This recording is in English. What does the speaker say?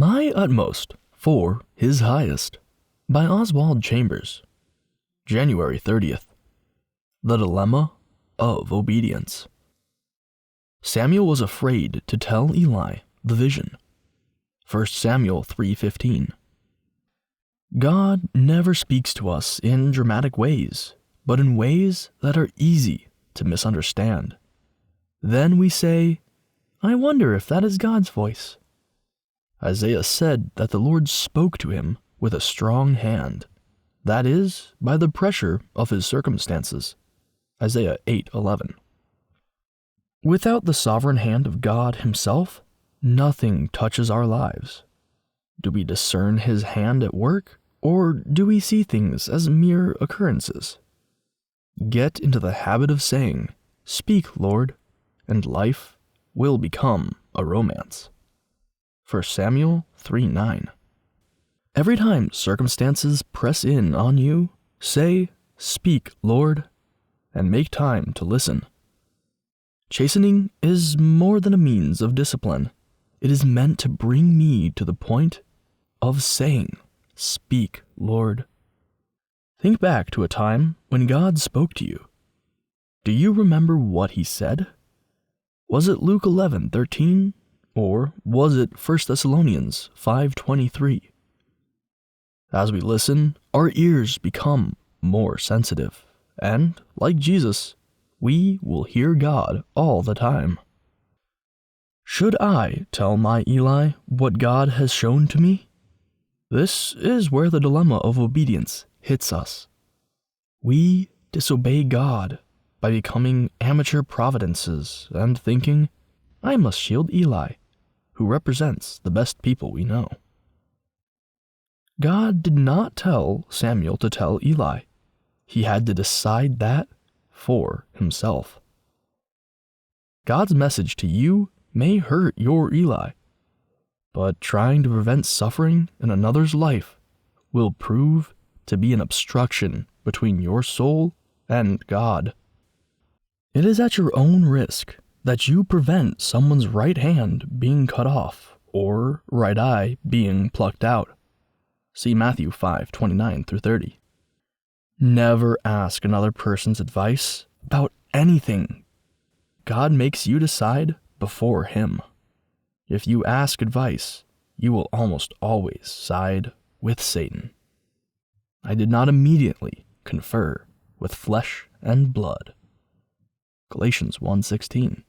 My Utmost for His Highest by Oswald Chambers. January 30th. The Dilemma of Obedience. Samuel was afraid to tell Eli the vision. 1 Samuel 3:15. God never speaks to us in dramatic ways, but in ways that are easy to misunderstand. Then we say, I wonder if that is God's voice. Isaiah said that the Lord spoke to him with a strong hand, that is, by the pressure of his circumstances. Isaiah 8:11. Without the sovereign hand of God himself, nothing touches our lives. Do we discern his hand at work, or do we see things as mere occurrences? Get into the habit of saying, Speak, Lord, and life will become a romance. 1 Samuel 3:9. Every time circumstances press in on you, say, Speak, Lord, and make time to listen. Chastening is more than a means of discipline. It is meant to bring me to the point of saying, Speak, Lord. Think back to a time when God spoke to you. Do you remember what he said? Was it Luke 11:13? Or was it 1 Thessalonians 5:23? As we listen, our ears become more sensitive, and, like Jesus, we will hear God all the time. Should I tell my Eli what God has shown to me? This is where the dilemma of obedience hits us. We disobey God by becoming amateur providences and thinking, I must shield Eli, who represents the best people we know. God did not tell Samuel to tell Eli. He had to decide that for himself. God's message to you may hurt your Eli, but trying to prevent suffering in another's life will prove to be an obstruction between your soul and God. It is at your own risk that you prevent someone's right hand being cut off or right eye being plucked out. See Matthew 5:29-30. Never ask another person's advice about anything. God makes you decide before him. If you ask advice, you will almost always side with Satan. I did not immediately confer with flesh and blood. Galatians 1:16.